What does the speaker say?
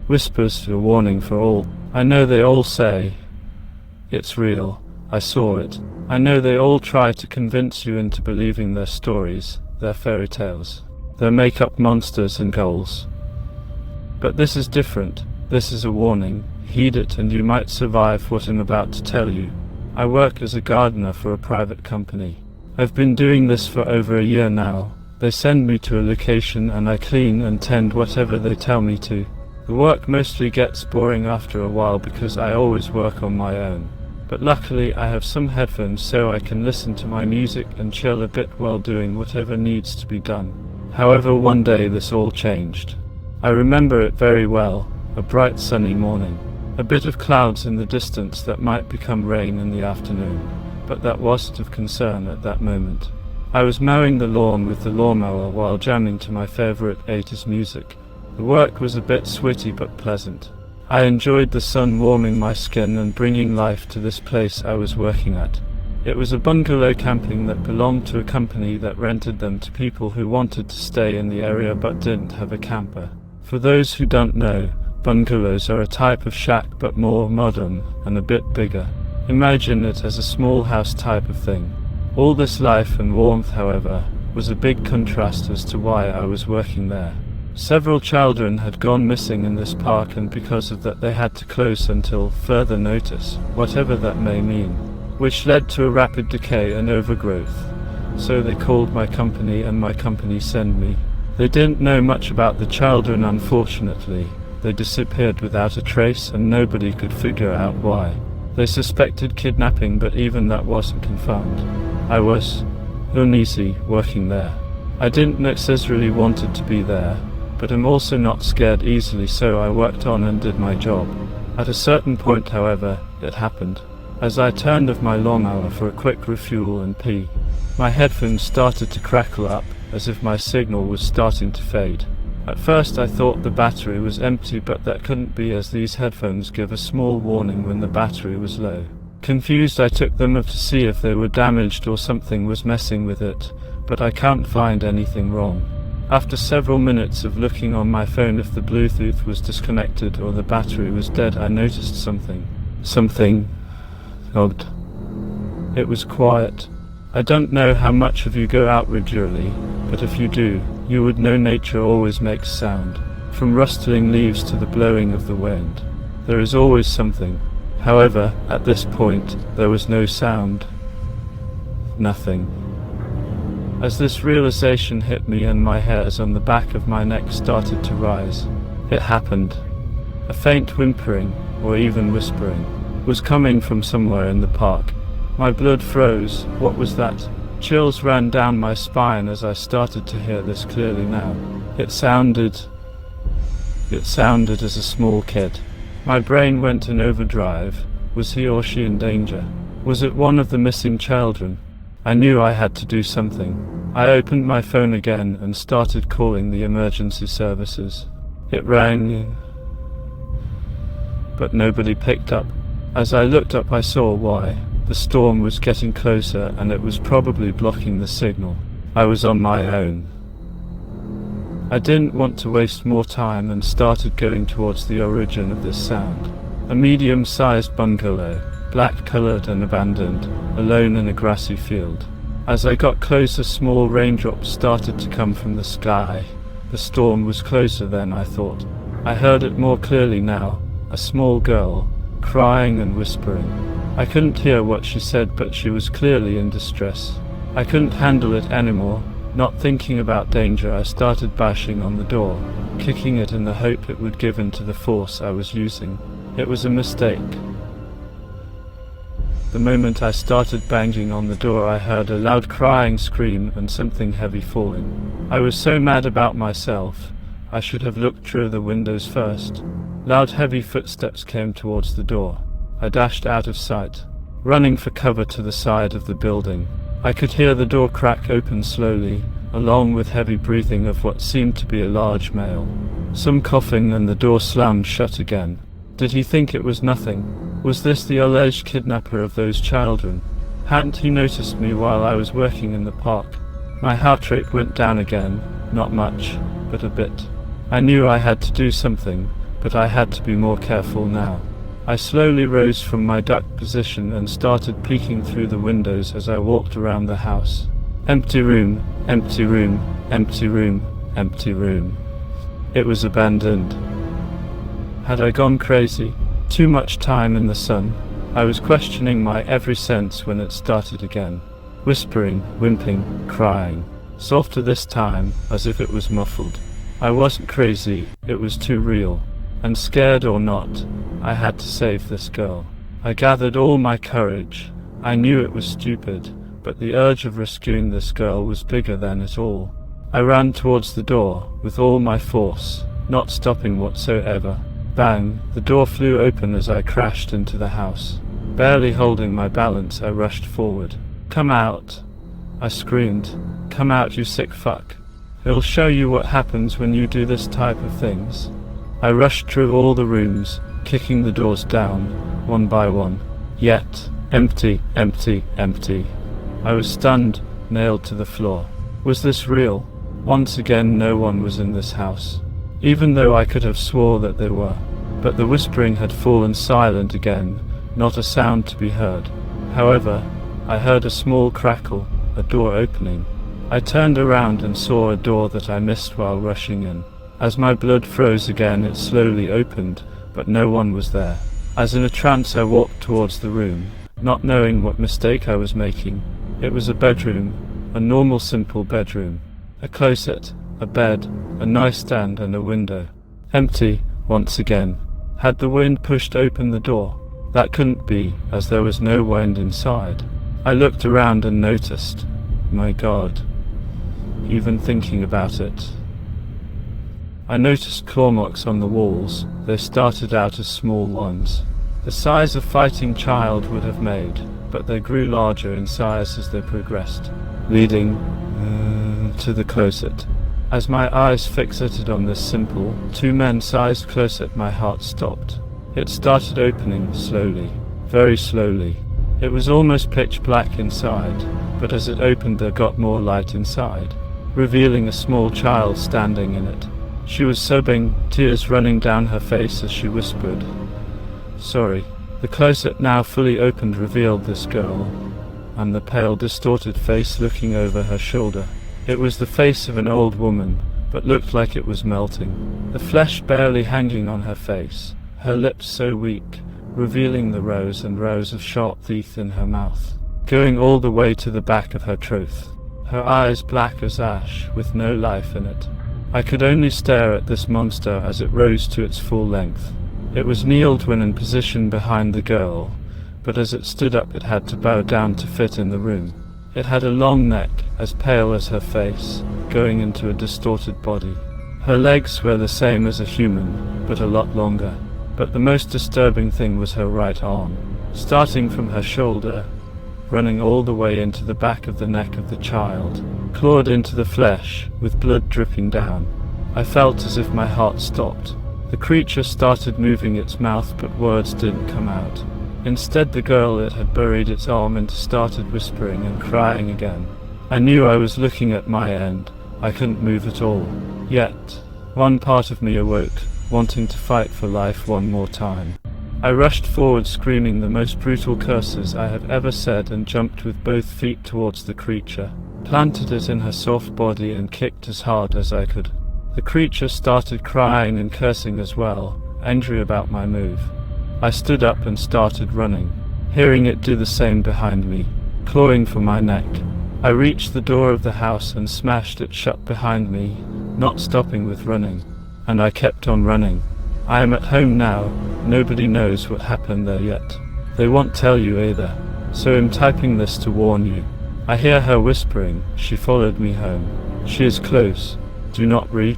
Whispers a warning for all. I know they all say it's real. I saw it. I know they all try to convince you into believing their stories, their fairy tales, their make-up monsters and ghouls. But this is different. This is a warning. Heed it and you might survive what I'm about to tell you. I work as a gardener for a private company. I've been doing this for over a year now. They send me to a location and I clean and tend whatever they tell me to. The work mostly gets boring after a while because I always work on my own. But luckily I have some headphones so I can listen to my music and chill a bit while doing whatever needs to be done. However, one day this all changed. I remember it very well, a bright sunny morning. A bit of clouds in the distance that might become rain in the afternoon, but that wasn't of concern at that moment. I was mowing the lawn with the lawnmower while jamming to my favorite 80s music. The work was a bit sweaty but pleasant. I enjoyed the sun warming my skin and bringing life to this place I was working at. It was a bungalow camping that belonged to a company that rented them to people who wanted to stay in the area but didn't have a camper. For those who don't know, bungalows are a type of shack but more modern and a bit bigger. Imagine it as a small house type of thing. All this life and warmth, however, was a big contrast as to why I was working there. Several children had gone missing in this park and because of that they had to close until further notice, whatever that may mean, which led to a rapid decay and overgrowth. So they called my company and my company sent me. They didn't know much about the children, unfortunately. They disappeared without a trace and nobody could figure out why. They suspected kidnapping but even that wasn't confirmed. I was uneasy working there. I didn't necessarily wanted to be there, but I'm also not scared easily, so I worked on and did my job. At a certain point, however, it happened. As I turned off my lawnmower for a quick refuel and pee, my headphones started to crackle up, as if my signal was starting to fade. At first I thought the battery was empty, but that couldn't be as these headphones give a small warning when the battery was low. Confused, I took them up to see if they were damaged or something was messing with it, but I can't find anything wrong. After several minutes of looking on my phone if the Bluetooth was disconnected or the battery was dead, I noticed something odd. It was quiet. I don't know how much of you go out regularly, but if you do, you would know nature always makes sound. From rustling leaves to the blowing of the wind, there is always something. However, at this point, there was no sound. Nothing. As this realization hit me and my hairs on the back of my neck started to rise, it happened. A faint whimpering, or even whispering, was coming from somewhere in the park. My blood froze. What was that? Chills ran down my spine as I started to hear this clearly now. It sounded as a small kid. My brain went in overdrive. Was he or she in danger? Was it one of the missing children? I knew I had to do something. I opened my phone again and started calling the emergency services. It rang, but nobody picked up. As I looked up, I saw why. The storm was getting closer and it was probably blocking the signal. I was on my own. I didn't want to waste more time and started going towards the origin of this sound. A medium-sized bungalow, black-colored and abandoned, alone in a grassy field. As I got closer, small raindrops started to come from the sky. The storm was closer than I thought. I heard it more clearly now, a small girl, crying and whispering. I couldn't hear what she said, but she was clearly in distress. I couldn't handle it anymore. Not thinking about danger, I started bashing on the door, kicking it in the hope it would give in to the force I was using. It was a mistake. The moment I started banging on the door, I heard a loud crying scream and something heavy falling. I was so mad about myself. I should have looked through the windows first. Loud heavy footsteps came towards the door. I dashed out of sight, running for cover to the side of the building. I could hear the door crack open slowly, along with heavy breathing of what seemed to be a large male. Some coughing and the door slammed shut again. Did he think it was nothing? Was this the alleged kidnapper of those children? Hadn't he noticed me while I was working in the park? My heart rate went down again, not much, but a bit. I knew I had to do something, but I had to be more careful now. I slowly rose from my duck position and started peeking through the windows as I walked around the house. Empty room, empty room, empty room, empty room. It was abandoned. Had I gone crazy? Too much time in the sun? I was questioning my every sense when it started again. Whispering, whimpering, crying. Softer this time, as if it was muffled. I wasn't crazy, it was too real. And scared or not, I had to save this girl. I gathered all my courage. I knew it was stupid, but the urge of rescuing this girl was bigger than it all. I ran towards the door, with all my force, not stopping whatsoever. Bang! The door flew open as I crashed into the house. Barely holding my balance, I rushed forward. "Come out!" I screamed. "Come out, you sick fuck. It'll show you what happens when you do this type of things." I rushed through all the rooms, kicking the doors down, one by one. Yet, empty, empty, empty. I was stunned, nailed to the floor. Was this real? Once again, no one was in this house, even though I could have swore that they were. But the whispering had fallen silent again, not a sound to be heard. However, I heard a small crackle, a door opening. I turned around and saw a door that I missed while rushing in. As my blood froze again, it slowly opened, but no one was there. As in a trance, I walked towards the room, not knowing what mistake I was making. It was a bedroom, a normal simple bedroom. A closet, a bed, a nightstand and a window. Empty, once again. Had the wind pushed open the door? That couldn't be, as there was no wind inside. I looked around and noticed. My God. Even thinking about it. I noticed claw marks on the walls. They started out as small ones, the size a fighting child would have made, but they grew larger in size as they progressed, leading to the closet. As my eyes fixated on this simple, two men-sized closet, my heart stopped. It started opening slowly, very slowly. It was almost pitch black inside, but as it opened there got more light inside, revealing a small child standing in it. She was sobbing, tears running down her face as she whispered, "Sorry." The closet, now fully opened, revealed this girl, and the pale, distorted face looking over her shoulder. It was the face of an old woman, but looked like it was melting. The flesh barely hanging on her face, her lips so weak, revealing the rows and rows of sharp teeth in her mouth, going all the way to the back of her throat. Her eyes black as ash, with no life in it. I could only stare at this monster as it rose to its full length. It was kneeled when in position behind the girl, but as it stood up it had to bow down to fit in the room. It had a long neck, as pale as her face, going into a distorted body. Her legs were the same as a human, but a lot longer. But the most disturbing thing was her right arm, starting from her shoulder, running all the way into the back of the neck of the child, clawed into the flesh, with blood dripping down. I felt as if my heart stopped. The creature started moving its mouth, but words didn't come out. Instead, the girl it had buried its arm into started whispering and crying again. I knew I was looking at my end. I couldn't move at all. Yet, one part of me awoke, wanting to fight for life one more time. I rushed forward, screaming the most brutal curses I had ever said, and jumped with both feet towards the creature, planted it in her soft body and kicked as hard as I could. The creature started crying and cursing as well, angry about my move. I stood up and started running, hearing it do the same behind me, clawing for my neck. I reached the door of the house and smashed it shut behind me, not stopping with running. And I kept on running. I am at home now. Nobody knows what happened there yet. They won't tell you either, so I'm typing this to warn you. I hear her whispering. She followed me home. She is close. Do not read.